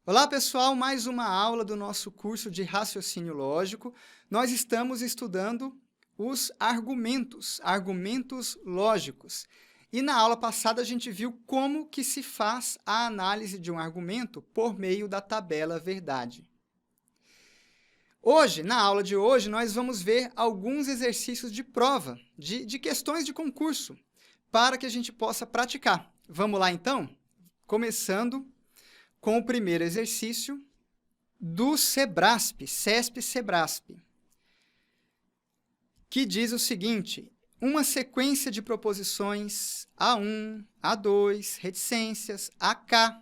Olá, pessoal! Mais uma aula do nosso curso de raciocínio lógico. Nós estamos estudando os argumentos lógicos. E na aula passada a gente viu como que se faz a análise de um argumento por meio da tabela verdade. Hoje, na aula de hoje, nós vamos ver alguns exercícios de prova, de questões de concurso, para que a gente possa praticar. Vamos lá, então? Começando com o primeiro exercício do SEBRASP, CESP-SEBRASP, que diz o seguinte: uma sequência de proposições A1, A2, reticências, AK,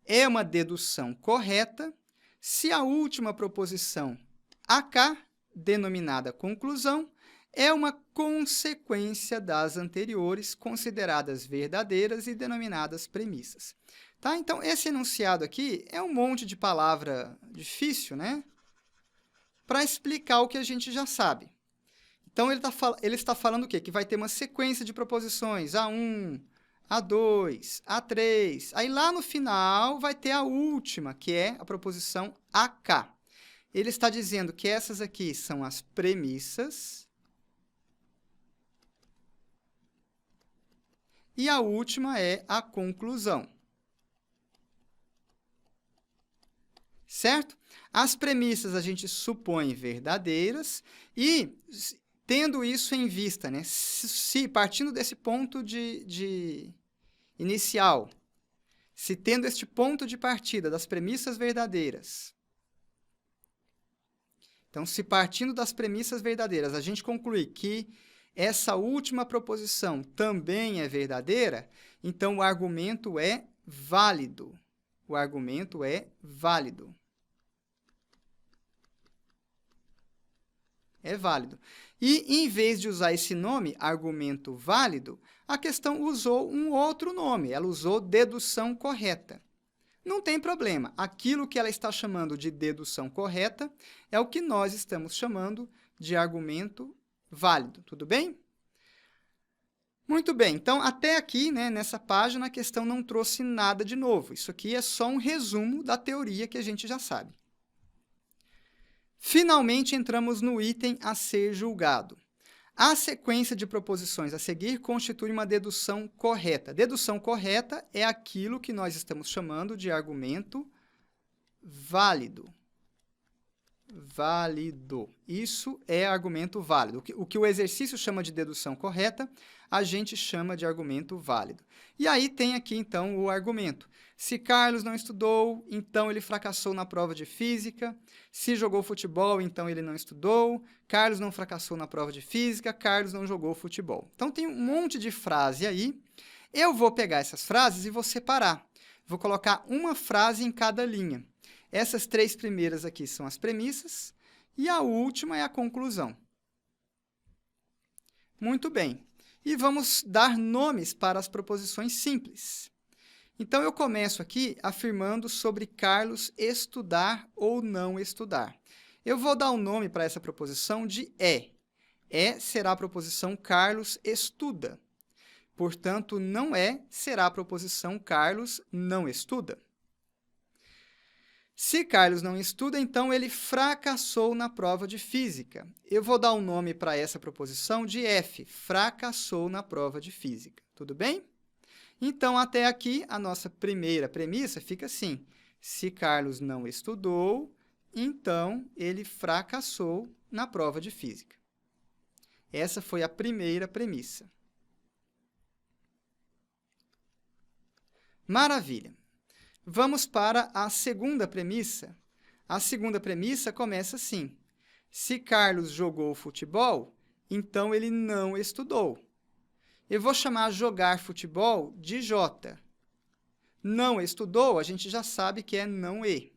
é uma dedução correta se a última proposição AK, denominada conclusão, é uma consequência das anteriores, consideradas verdadeiras e denominadas premissas. Tá? Então, esse enunciado aqui é um monte de palavra difícil, né? Para explicar o que a gente já sabe. Então, ele está falando o quê? Que vai ter uma sequência de proposições, A1, A2, A3. Aí, lá no final, vai ter a última, que é a proposição AK. Ele está dizendo que essas aqui são as premissas e a última é a conclusão. Certo? As premissas a gente supõe verdadeiras e, tendo isso em vista, né, se partindo desse ponto inicial, se tendo este ponto de partida das premissas verdadeiras, então, se partindo das premissas verdadeiras, a gente concluir que essa última proposição também é verdadeira, então o argumento é válido. O argumento é válido. É válido. E, em vez de usar esse nome, argumento válido, a questão usou um outro nome. Ela usou dedução correta. Não tem problema. Aquilo que ela está chamando de dedução correta é o que nós estamos chamando de argumento válido. Tudo bem? Muito bem. Então, até aqui, né, nessa página, a questão não trouxe nada de novo. Isso aqui é só um resumo da teoria que a gente já sabe. Finalmente, entramos no item a ser julgado. A sequência de proposições a seguir constitui uma dedução correta. Dedução correta é aquilo que nós estamos chamando de argumento válido. Válido. Isso é argumento válido. O que o exercício chama de dedução correta, a gente chama de argumento válido. E aí tem aqui, então, o argumento. Se Carlos não estudou, então ele fracassou na prova de física. Se jogou futebol, então ele não estudou. Carlos não fracassou na prova de física. Carlos não jogou futebol. Então, tem um monte de frase aí. Eu vou pegar essas frases e vou separar. Vou colocar uma frase em cada linha. Essas três primeiras aqui são as premissas e a última é a conclusão. Muito bem. E vamos dar nomes para as proposições simples. Então, eu começo aqui afirmando sobre Carlos estudar ou não estudar. Eu vou dar um nome para essa proposição de é. É será a proposição Carlos estuda. Portanto, não é será a proposição Carlos não estuda. Se Carlos não estuda, então ele fracassou na prova de física. Eu vou dar um nome para essa proposição de F, fracassou na prova de física. Tudo bem? Então, até aqui, a nossa primeira premissa fica assim. Se Carlos não estudou, então ele fracassou na prova de física. Essa foi a primeira premissa. Maravilha! Vamos para a segunda premissa. A segunda premissa começa assim. Se Carlos jogou futebol, então ele não estudou. Eu vou chamar jogar futebol de J. Não estudou, a gente já sabe que é não E.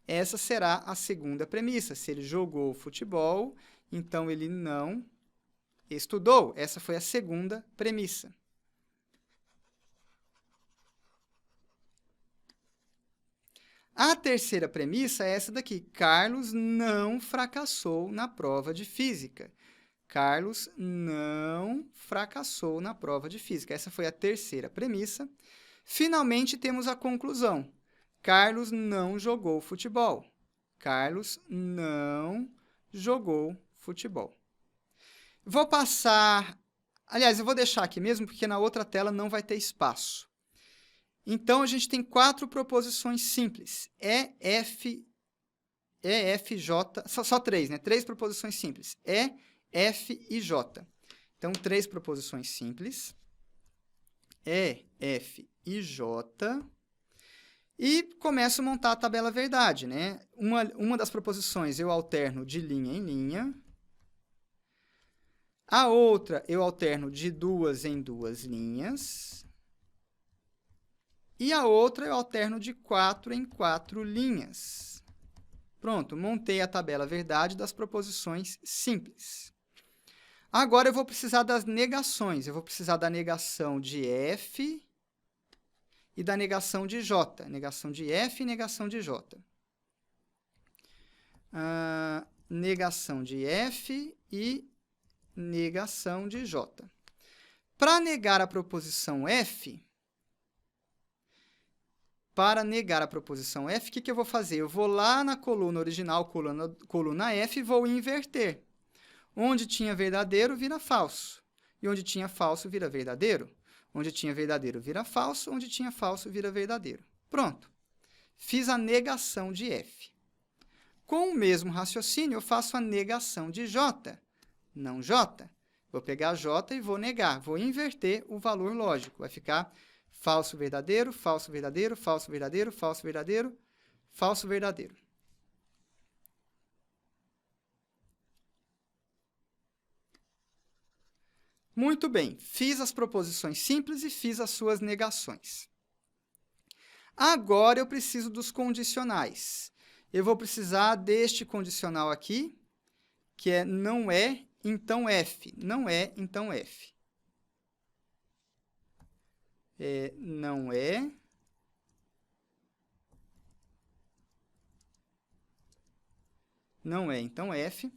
Essa será a segunda premissa. Se ele jogou futebol, então ele não estudou. Essa foi a segunda premissa. A terceira premissa é essa daqui. Carlos não fracassou na prova de física. Carlos não fracassou na prova de física. Essa foi a terceira premissa. Finalmente, temos a conclusão. Carlos não jogou futebol. Carlos não jogou futebol. Vou passar... Aliás, eu vou deixar aqui mesmo, porque na outra tela não vai ter espaço. Então, a gente tem 4 proposições simples. E, F, J... Só 3, né? 3 proposições simples. E, F e J. Então, 3 proposições simples. E, F e J. E começo a montar a tabela verdade, né? Uma das proposições eu alterno de linha em linha. A outra eu alterno de 2 em 2 linhas. E a outra eu alterno de 4 em 4 linhas. Pronto, montei a tabela verdade das proposições simples. Agora eu vou precisar das negações. Eu vou precisar da negação de F e da negação de J. Negação de F e negação de J. Negação de F e negação de J. Para negar a proposição F, o que eu vou fazer? Eu vou lá na coluna original, coluna F, e vou inverter. Onde tinha verdadeiro, vira falso. E onde tinha falso, vira verdadeiro. Onde tinha verdadeiro, vira falso. Onde tinha falso, vira verdadeiro. Pronto. Fiz a negação de F. Com o mesmo raciocínio, eu faço a negação de J. Não J. Vou pegar J e vou negar. Vou inverter o valor lógico. Vai ficar falso, verdadeiro, falso, verdadeiro, falso, verdadeiro, falso, verdadeiro, falso, verdadeiro. Muito bem, fiz as proposições simples e fiz as suas negações. Agora eu preciso dos condicionais. Eu vou precisar deste condicional aqui, que é não é, então F. Não é, então F. Não é. Não é, então F.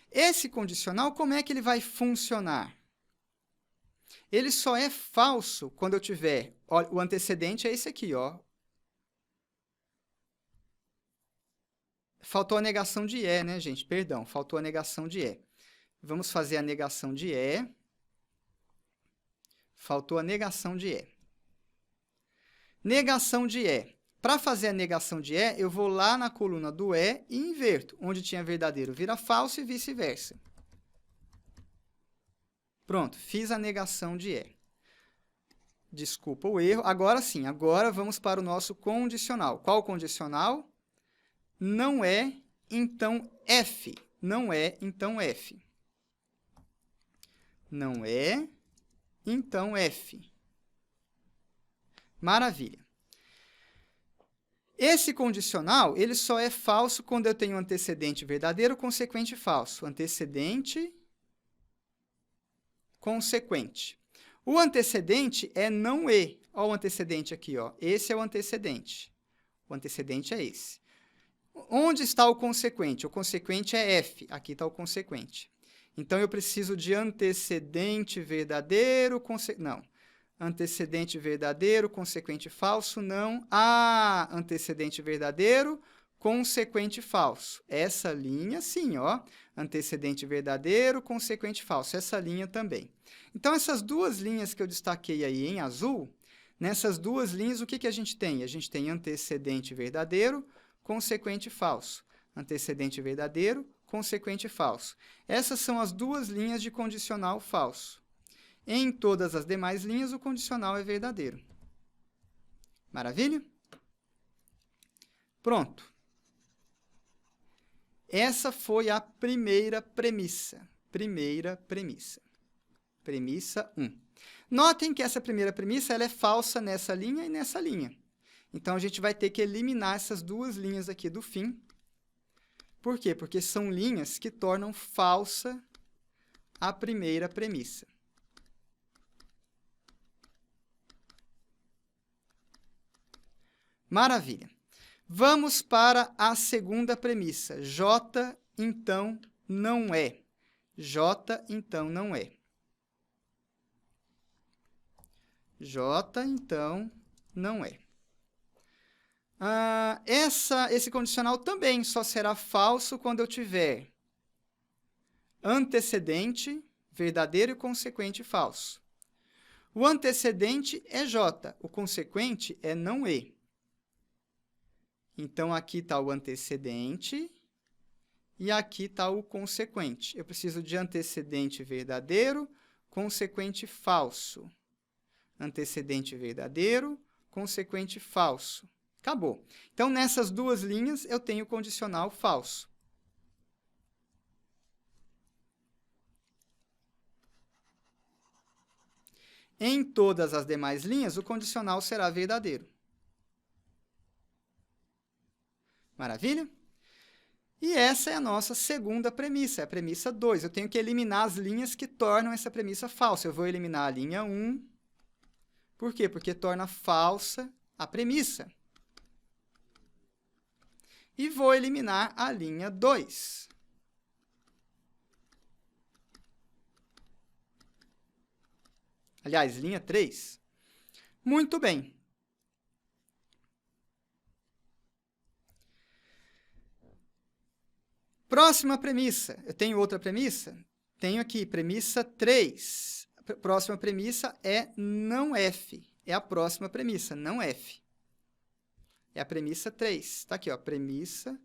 Esse condicional, como é que ele vai funcionar? Ele só é falso quando eu tiver... Olha, o antecedente é esse aqui, ó. Faltou a negação de E, né, gente? Perdão, faltou a negação de E. Vamos fazer a negação de E. Faltou a negação de E. Negação de E. Para fazer a negação de E, eu vou lá na coluna do E e inverto. Onde tinha verdadeiro, vira falso e vice-versa. Pronto, fiz a negação de E. Desculpa o erro. Agora sim, agora vamos para o nosso condicional. Qual o condicional? Não é, então F. Não é, então F. Não é, então F. Maravilha. Esse condicional, ele só é falso quando eu tenho antecedente verdadeiro, consequente falso. Antecedente, consequente. O antecedente é não e. Olha o antecedente aqui, ó. Esse é o antecedente. O antecedente é esse. Onde está o consequente? O consequente é F. Aqui está o consequente. Então, eu preciso de antecedente verdadeiro, não. Antecedente verdadeiro, consequente falso, não. Antecedente verdadeiro, consequente falso. Essa linha, sim, ó. Antecedente verdadeiro, consequente falso. Essa linha também. Então, essas duas linhas que eu destaquei aí em azul, nessas duas linhas, o que a gente tem? A gente tem antecedente verdadeiro, consequente falso. Antecedente verdadeiro, consequente falso. Essas são as duas linhas de condicional falso. Em todas as demais linhas, o condicional é verdadeiro. Maravilha? Pronto. Essa foi a primeira premissa. Primeira premissa. Premissa 1. Notem que essa primeira premissa ela é falsa nessa linha e nessa linha. Então, a gente vai ter que eliminar essas duas linhas aqui do fim. Por quê? Porque são linhas que tornam falsa a primeira premissa. Maravilha. Vamos para a segunda premissa. J, então, não é. J, então, não é. J, então, não é. Esse condicional também só será falso quando eu tiver antecedente, verdadeiro e consequente falso. O antecedente é J, o consequente é não E. Então, aqui está o antecedente e aqui está o consequente. Eu preciso de antecedente verdadeiro, consequente falso. Antecedente verdadeiro, consequente falso. Acabou. Então, nessas duas linhas, eu tenho o condicional falso. Em todas as demais linhas, o condicional será verdadeiro. Maravilha? E essa é a nossa segunda premissa, é a premissa 2. Eu tenho que eliminar as linhas que tornam essa premissa falsa. Eu vou eliminar a linha 1. Por quê? Porque torna falsa a premissa. E vou eliminar a linha 2. Aliás, linha 3. Muito bem. Próxima premissa. Eu tenho outra premissa? Tenho aqui, premissa 3. A próxima premissa é não F. É a próxima premissa, não F. É a premissa 3. Está aqui, ó, premissa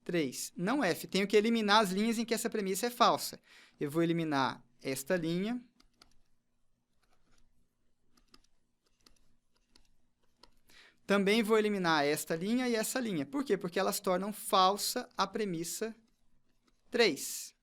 3. Não F. Tenho que eliminar as linhas em que essa premissa é falsa. Eu vou eliminar esta linha. Também vou eliminar esta linha e essa linha. Por quê? Porque elas tornam falsa a premissa 3.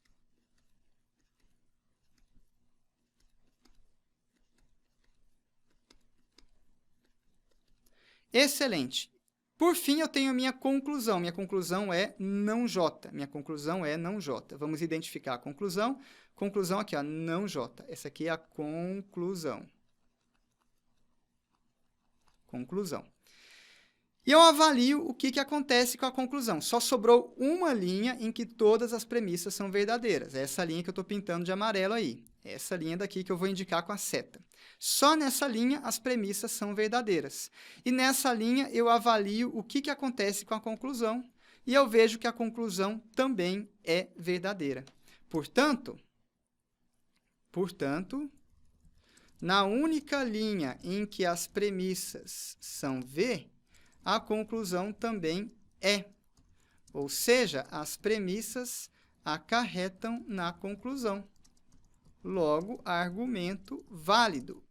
Excelente. Por fim, eu tenho a minha conclusão. Minha conclusão é não J. Minha conclusão é não J. Vamos identificar a conclusão. Conclusão aqui, ó, não J. Essa aqui é a conclusão. Conclusão. E eu avalio o que acontece com a conclusão. Só sobrou uma linha em que todas as premissas são verdadeiras. É essa linha que eu estou pintando de amarelo aí. Essa linha daqui que eu vou indicar com a seta. Só nessa linha as premissas são verdadeiras. E nessa linha eu avalio o que acontece com a conclusão e eu vejo que a conclusão também é verdadeira. Portanto, na única linha em que as premissas são V, a conclusão também é. Ou seja, as premissas acarretam na conclusão. Logo, argumento válido.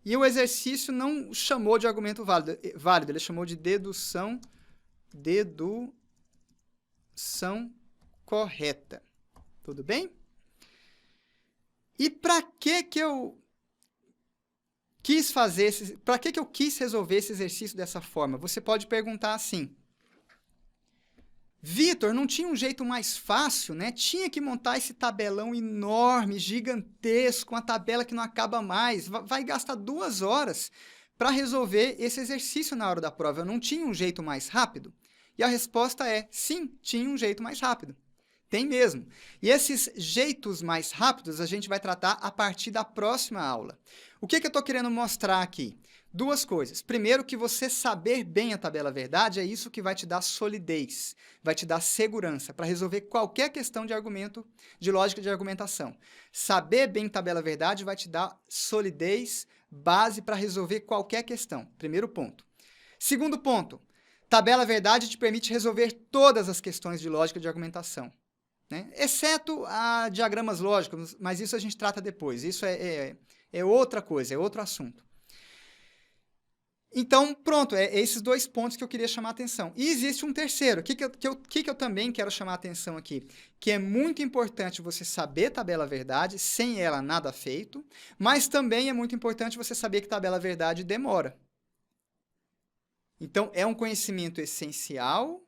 E o exercício não chamou de argumento válido, ele chamou de dedução correta. Tudo bem? E para que eu quis resolver esse exercício dessa forma? Você pode perguntar assim: Vitor, não tinha um jeito mais fácil, né? Tinha que montar esse tabelão enorme, gigantesco, uma tabela que não acaba mais. Vai gastar 2 horas para resolver esse exercício na hora da prova. Eu não tinha um jeito mais rápido? E a resposta é sim, tinha um jeito mais rápido. Tem mesmo. E esses jeitos mais rápidos a gente vai tratar a partir da próxima aula. O que eu estou querendo mostrar aqui? 2 coisas. Primeiro, que você saber bem a tabela verdade é isso que vai te dar solidez, vai te dar segurança para resolver qualquer questão de argumento, de lógica de argumentação. Saber bem tabela verdade vai te dar solidez, base para resolver qualquer questão. Primeiro ponto. Segundo ponto, tabela verdade te permite resolver todas as questões de lógica de argumentação, né? Exceto a diagramas lógicos, mas isso a gente trata depois. Isso é outra coisa, é outro assunto. Então, pronto, é esses 2 pontos que eu queria chamar a atenção. E existe um terceiro, que eu também quero chamar a atenção aqui, que é muito importante você saber tabela verdade, sem ela nada feito, mas também é muito importante você saber que tabela verdade demora. Então, é um conhecimento essencial,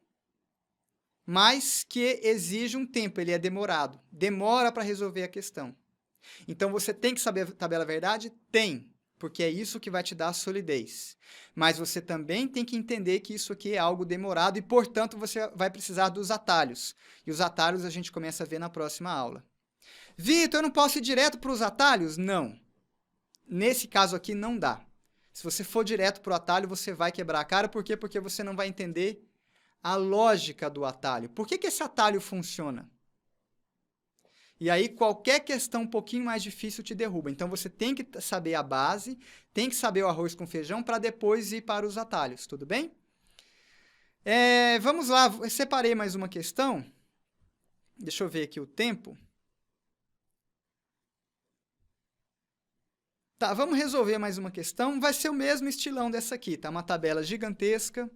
mas que exige um tempo, ele é demorado. Demora para resolver a questão. Então, você tem que saber tabela verdade? Tem. porque é isso que vai te dar a solidez. Mas você também tem que entender que isso aqui é algo demorado e, portanto, você vai precisar dos atalhos. E os atalhos a gente começa a ver na próxima aula. Vitor, eu não posso ir direto para os atalhos? Não. Nesse caso aqui, não dá. Se você for direto para o atalho, você vai quebrar a cara. Por quê? Porque você não vai entender a lógica do atalho. Por que esse atalho funciona? E aí, qualquer questão um pouquinho mais difícil te derruba. Então, você tem que saber a base, tem que saber o arroz com feijão para depois ir para os atalhos, tudo bem? Vamos lá, eu separei mais uma questão. Deixa eu ver aqui o tempo. Tá, vamos resolver mais uma questão. Vai ser o mesmo estilão dessa aqui, tá? Uma tabela gigantesca.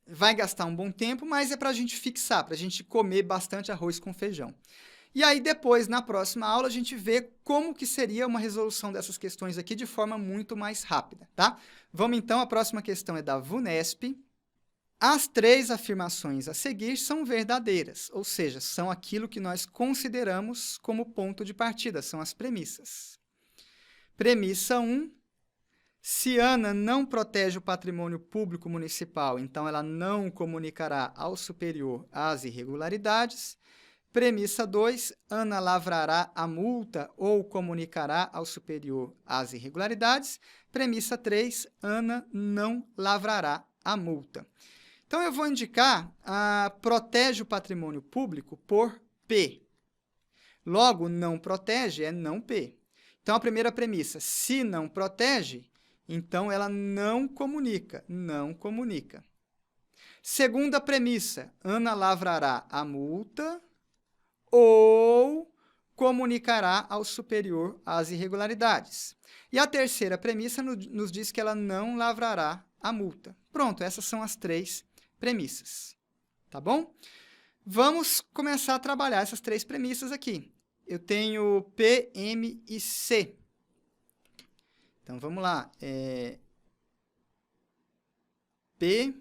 Vai gastar um bom tempo, mas é para a gente fixar, para a gente comer bastante arroz com feijão. E aí depois, na próxima aula, a gente vê como que seria uma resolução dessas questões aqui de forma muito mais rápida, tá? Vamos então, a próxima questão é da VUNESP. As 3 afirmações a seguir são verdadeiras, ou seja, são aquilo que nós consideramos como ponto de partida, são as premissas. Premissa 1, se Ana não protege o patrimônio público municipal, então ela não comunicará ao superior as irregularidades. Premissa 2, Ana lavrará a multa ou comunicará ao superior as irregularidades. Premissa 3, Ana não lavrará a multa. Então, eu vou indicar protege o patrimônio público por P. Logo, não protege é não P. Então, a primeira premissa, se não protege, então ela não comunica, não comunica. Segunda premissa, Ana lavrará a multa ou comunicará ao superior as irregularidades. E a terceira premissa nos diz que ela não lavrará a multa. Pronto, essas são as 3 premissas, tá bom? Vamos começar a trabalhar essas 3 premissas aqui. Eu tenho P, M e C. Então, vamos lá. P,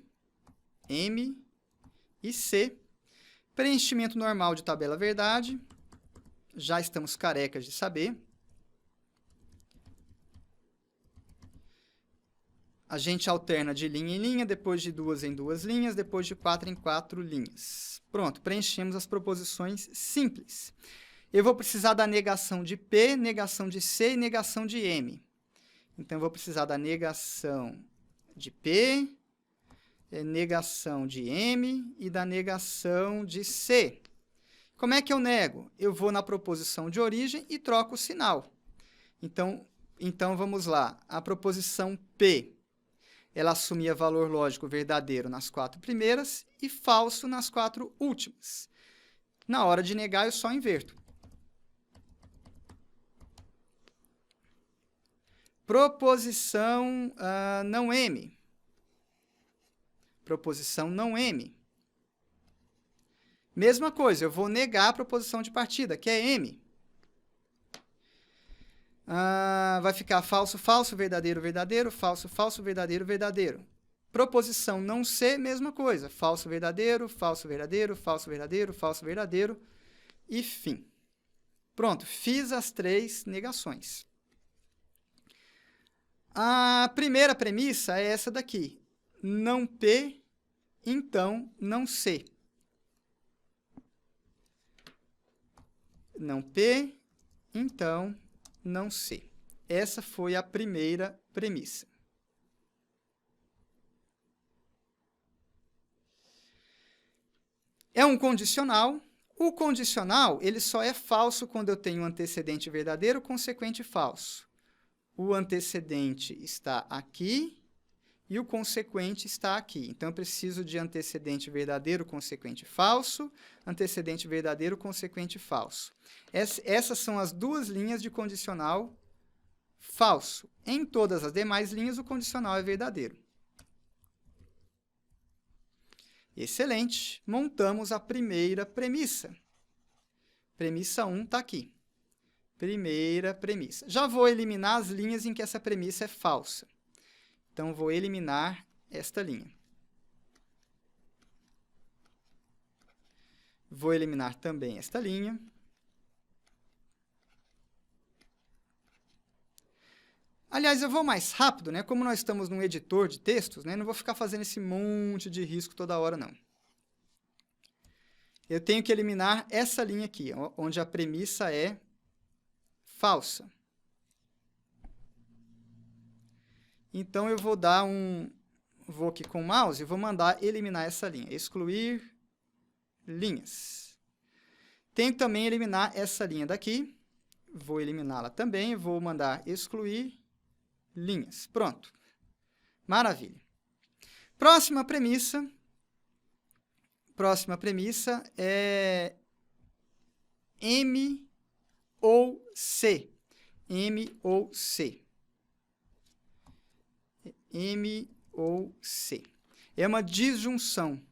M e C. Preenchimento normal de tabela verdade. Já estamos carecas de saber. A gente alterna de linha em linha, depois de 2 em 2 linhas, depois de 4 em 4 linhas. Pronto, preenchemos as proposições simples. Eu vou precisar da negação de P, negação de C e negação de M. Então, eu vou precisar da negação de P, negação de M e da negação de C. Como é que eu nego? Eu vou na proposição de origem e troco o sinal. Então vamos lá. A proposição P, ela assumia valor lógico verdadeiro nas 4 primeiras e falso nas 4 últimas. Na hora de negar, eu só inverto. Proposição não M. Proposição não M. Mesma coisa, eu vou negar a proposição de partida, que é M. Vai ficar falso, falso, verdadeiro, verdadeiro, falso, falso, verdadeiro, verdadeiro. Proposição não C, mesma coisa. Falso, verdadeiro, falso, verdadeiro, falso, verdadeiro, falso, verdadeiro e fim. Pronto, fiz as 3 negações. A primeira premissa é essa daqui. Não P, então não C. Não P, então não C. Essa foi a primeira premissa. É um condicional. O condicional, ele só é falso quando eu tenho antecedente verdadeiro, consequente falso. O antecedente está aqui e o consequente está aqui. Então, eu preciso de antecedente verdadeiro, consequente falso, antecedente verdadeiro, consequente falso. Essas são as 2 linhas de condicional falso. Em todas as demais linhas, o condicional é verdadeiro. Excelente. Montamos a primeira premissa. Premissa 1 está aqui. Primeira premissa. Já vou eliminar as linhas em que essa premissa é falsa. Então, vou eliminar esta linha. Vou eliminar também esta linha. Aliás, eu vou mais rápido, né? Como nós estamos num editor de textos, né? Não vou ficar fazendo esse monte de risco toda hora, não. Eu tenho que eliminar essa linha aqui, onde a premissa é falsa. Então, eu vou dar vou aqui com o mouse e vou mandar eliminar essa linha. Excluir linhas. Tenho que também eliminar essa linha daqui. Vou eliminá-la também. Vou mandar excluir linhas. Pronto. Maravilha. Próxima premissa. Próxima premissa é M ou C. M ou C. M ou C. É uma disjunção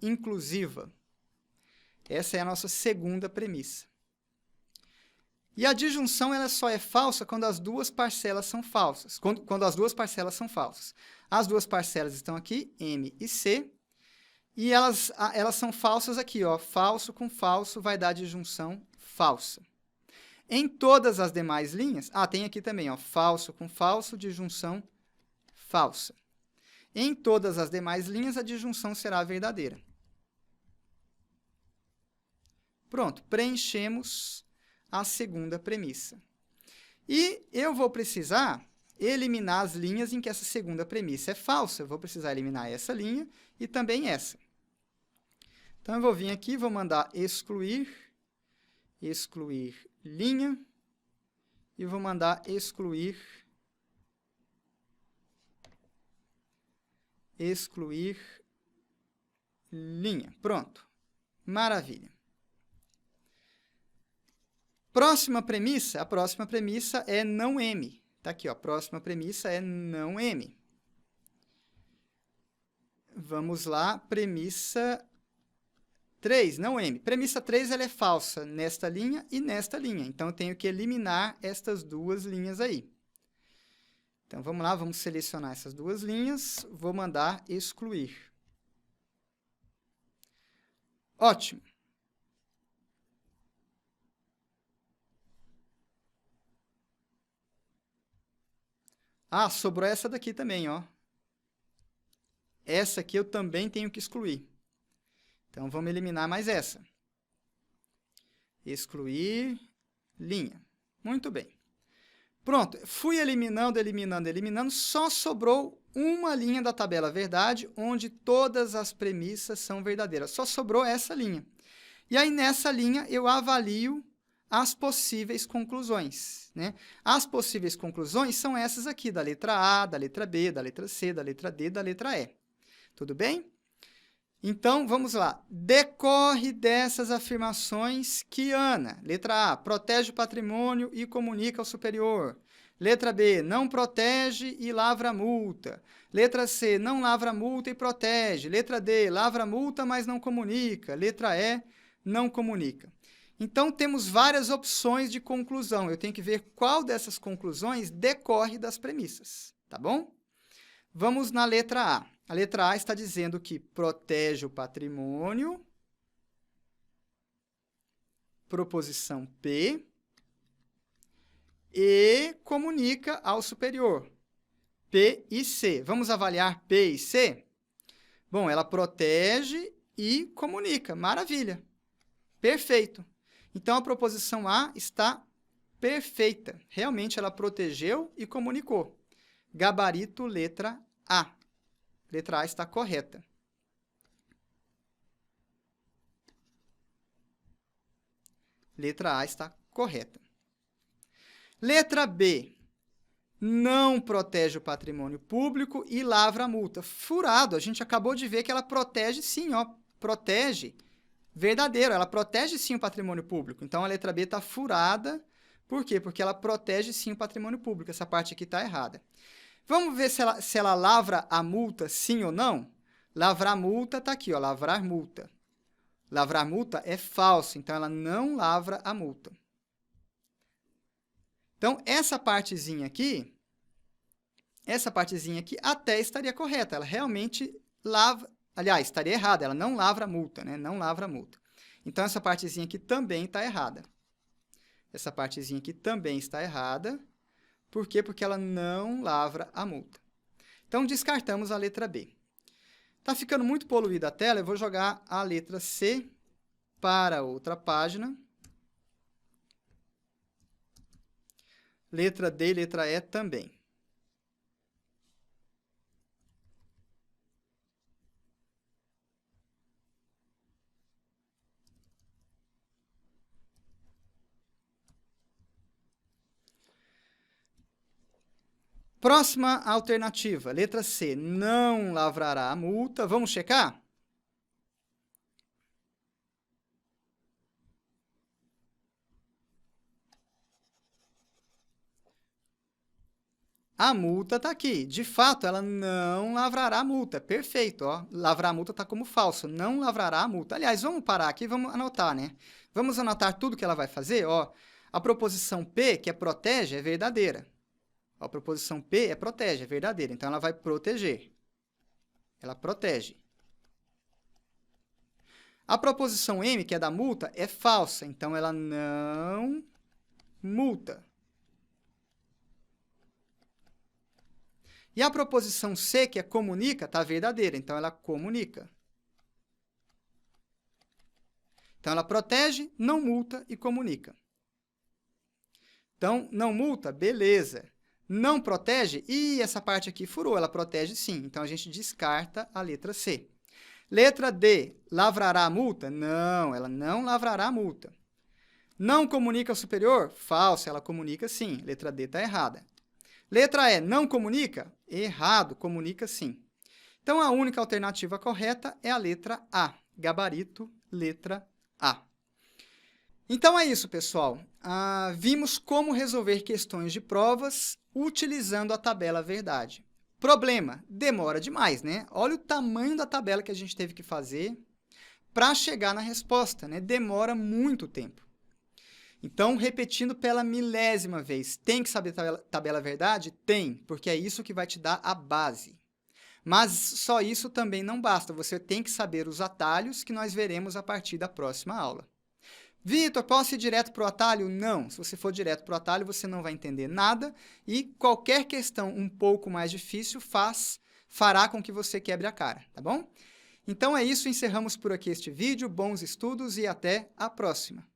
inclusiva. Essa é a nossa segunda premissa. E a disjunção ela só é falsa quando as duas parcelas são falsas. Quando as duas parcelas são falsas. As duas parcelas estão aqui, M e C, e elas são falsas aqui, ó. Falso com falso vai dar disjunção falsa. Em todas as demais linhas, tem aqui também, ó, falso com falso, disjunção falsa. Em todas as demais linhas, a disjunção será verdadeira. Pronto, preenchemos a segunda premissa. E eu vou precisar eliminar as linhas em que essa segunda premissa é falsa. Eu vou precisar eliminar essa linha e também essa. Então, eu vou vir aqui, vou mandar excluir linha, e vou mandar excluir linha. Pronto. Maravilha. Próxima premissa, a próxima premissa é não M. Está aqui, ó, a próxima premissa é não M. Vamos lá, premissa 3, não M. Premissa 3 ela é falsa nesta linha e nesta linha. Então, eu tenho que eliminar estas duas linhas aí. Então, vamos lá, vamos selecionar essas duas linhas. Vou mandar excluir. Ótimo. Sobrou essa daqui também, ó. Essa aqui eu também tenho que excluir. Então, vamos eliminar mais essa. Excluir linha. Muito bem. Pronto, fui eliminando, só sobrou uma linha da tabela verdade, onde todas as premissas são verdadeiras. Só sobrou essa linha. E aí, nessa linha, eu avalio as possíveis conclusões, né? As possíveis conclusões são essas aqui, da letra A, da letra B, da letra C, da letra D, da letra E. Tudo bem? Então, vamos lá. Decorre dessas afirmações que Ana, letra A, protege o patrimônio e comunica ao superior. Letra B, não protege e lavra a multa. Letra C, não lavra a multa e protege. Letra D, lavra a multa, mas não comunica. Letra E, não comunica. Então, temos várias opções de conclusão. Eu tenho que ver qual dessas conclusões decorre das premissas, tá bom? Vamos na letra A. A letra A está dizendo que protege o patrimônio, proposição P, e comunica ao superior, P e C. Vamos avaliar P e C? Bom, ela protege e comunica. Maravilha. Perfeito. Então, a proposição A está perfeita. Realmente, ela protegeu e comunicou. Gabarito, letra A. Letra A está correta. Letra A está correta. Letra B. Não protege o patrimônio público e lavra a multa. Furado. A gente acabou de ver que ela protege sim, ó. Protege. Verdadeiro. Ela protege sim o patrimônio público. Então, a letra B está furada. Por quê? Porque ela protege sim o patrimônio público. Essa parte aqui está errada. Vamos ver se ela lavra a multa, sim ou não? Lavrar multa está aqui, ó, lavrar multa. Lavrar multa é falso, então ela não lavra a multa. Então, essa partezinha aqui até estaria correta. Ela realmente lava, aliás, estaria errada, ela não lavra a multa, né? Não lavra a multa. Então, essa partezinha aqui também está errada. Essa partezinha aqui também está errada. Por quê? Porque ela não lavra a multa. Então, descartamos a letra B. Está ficando muito poluída a tela, eu vou jogar a letra C para outra página. Letra D e letra E também. Próxima alternativa, letra C, não lavrará a multa. Vamos checar? A multa está aqui. De fato, ela não lavrará a multa. Perfeito, ó. Lavrar a multa está como falso. Não lavrará a multa. Aliás, vamos parar aqui e vamos anotar, né? Vamos anotar tudo que ela vai fazer, ó. A proposição P, que é protege, é verdadeira. A proposição P é protege, é verdadeira. Então, ela vai proteger. Ela protege. A proposição M, que é da multa, é falsa. Então, ela não multa. E a proposição C, que é comunica, está verdadeira. Então, ela comunica. Então, ela protege, não multa e comunica. Então, não multa, beleza. Não protege, e essa parte aqui furou, ela protege sim. Então, a gente descarta a letra C. Letra D, lavrará a multa? Não, ela não lavrará a multa. Não comunica ao superior? Falso, ela comunica sim. Letra D está errada. Letra E, não comunica? Errado, comunica sim. Então, a única alternativa correta é a letra A. Gabarito, letra A. Então, é isso, pessoal. Vimos como resolver questões de provas utilizando a tabela verdade. Problema, demora demais, né? Olha o tamanho da tabela que a gente teve que fazer para chegar na resposta, né? Demora muito tempo. Então, repetindo pela milésima vez, tem que saber tabela verdade? Tem, porque é isso que vai te dar a base. Mas só isso também não basta, você tem que saber os atalhos que nós veremos a partir da próxima aula. Vitor, posso ir direto para o atalho? Não, se você for direto para o atalho, você não vai entender nada e qualquer questão um pouco mais difícil fará com que você quebre a cara, tá bom? Então é isso, encerramos por aqui este vídeo, bons estudos e até a próxima!